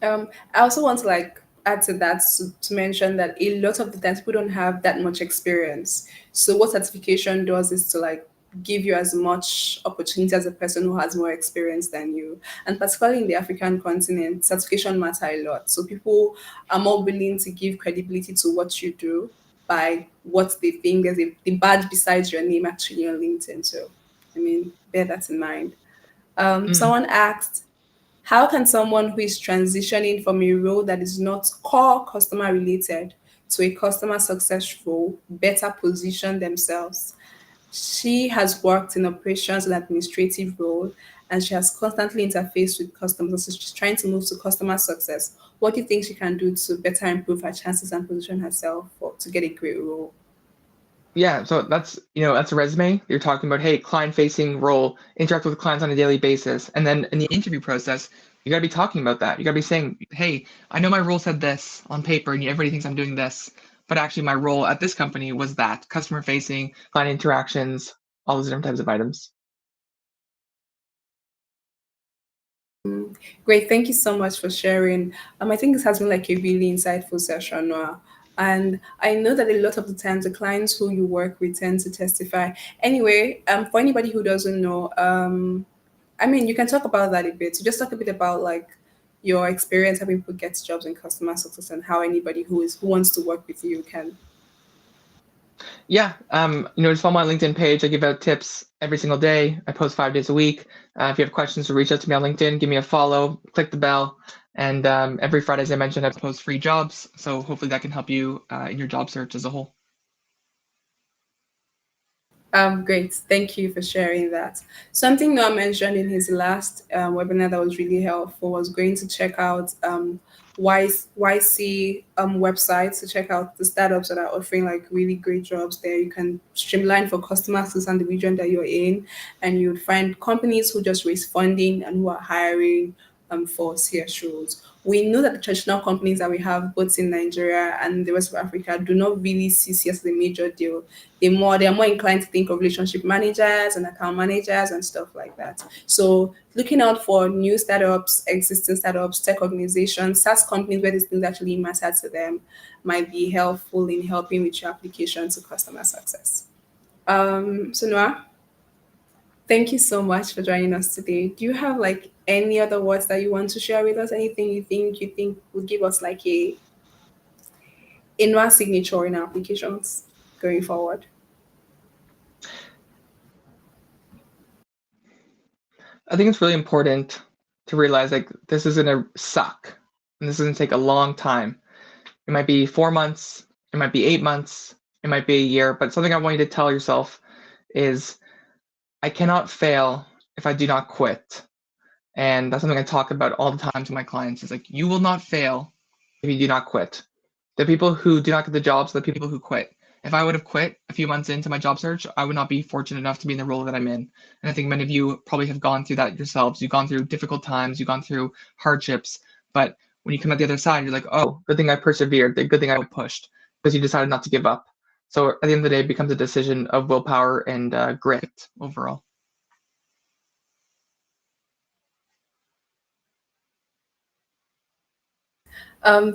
S1: I also want to add to that to mention that a lot of the times people don't have that much experience. So what certification does is to give you as much opportunity as a person who has more experience than you. And particularly in the African continent, certification matter a lot. So people are more willing to give credibility to what you do by what they think there's the badge besides your name actually on LinkedIn. So, I mean, bear that in mind.
S2: Mm.
S1: Someone asked, how can someone who is transitioning from a role that is not core customer related to a customer success role better position themselves? She has worked in operations and administrative role, and she has constantly interfaced with customers. So she's trying to move to customer success. What do you think she can do to better improve her chances and position herself to get a great role?
S2: Yeah, so that's a resume. You're talking about, hey, client-facing role, interact with clients on a daily basis. And then in the interview process, you got to be talking about that. You got to be saying, hey, I know my role said this on paper and everybody thinks I'm doing this, but actually my role at this company was that, customer-facing, client interactions, all those different types of items.
S1: Great, thank you so much for sharing. I think this has been like a really insightful session, Noah. And I know that a lot of the times the clients who you work with tend to testify. Anyway, for anybody who doesn't know, I mean, you can talk about that a bit. So just talk a bit about like your experience helping people get jobs in customer success and how anybody who wants to work with you can.
S2: Yeah, just follow my LinkedIn page. I give out tips every single day. I post 5 days a week. If you have questions, reach out to me on LinkedIn. Give me a follow. Click the bell. And every Friday, as I mentioned, I post free jobs. So hopefully that can help you in your job search as a whole.
S1: Great. Thank you for sharing that. Something Noah mentioned in his last webinar that was really helpful was going to check out YC websites to check out the startups that are offering like really great jobs there. You can streamline for customers in the region that you're in, and you'd find companies who just raise funding and who are hiring for CS roles. We know that the traditional companies that we have both in Nigeria and the rest of Africa do not really see CS as a major deal. They're more inclined to think of relationship managers and account managers and stuff like that. So looking out for new startups, existing startups, tech organizations, SaaS companies where these things actually matter to them might be helpful in helping with your application to customer success. So Noah, thank you so much for joining us today. Do you have like any other words that you want to share with us? Anything you think would give us like a Noah signature in our applications going forward?
S2: I think it's really important to realize like this is gonna suck and this is gonna take a long time. It might be 4 months, it might be 8 months, it might be a year, but something I want you to tell yourself is I cannot fail if I do not quit. And that's something I talk about all the time to my clients is like, you will not fail if you do not quit. The people who do not get the jobs are the people who quit. If I would have quit a few months into my job search, I would not be fortunate enough to be in the role that I'm in. And I think many of you probably have gone through that yourselves. You've gone through difficult times, you've gone through hardships, but when you come out the other side, you're like, oh, good thing I persevered, the good thing I pushed, because you decided not to give up. So at the end of the day, it becomes a decision of willpower and grit overall.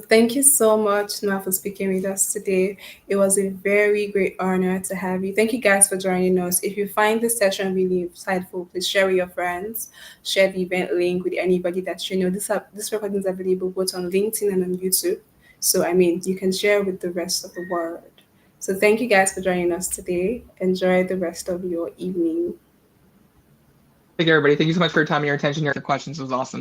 S1: Thank you so much, Noah, for speaking with us today. It was a very great honor to have you. Thank you guys for joining us. If you find this session really insightful, please share with your friends, share the event link with anybody that you know. This recording is available both on LinkedIn and on YouTube. So, I mean, you can share with the rest of the world. So, thank you guys for joining us today. Enjoy the rest of your evening.
S2: Thank you, everybody. Thank you so much for your time and your attention, your questions. It was awesome.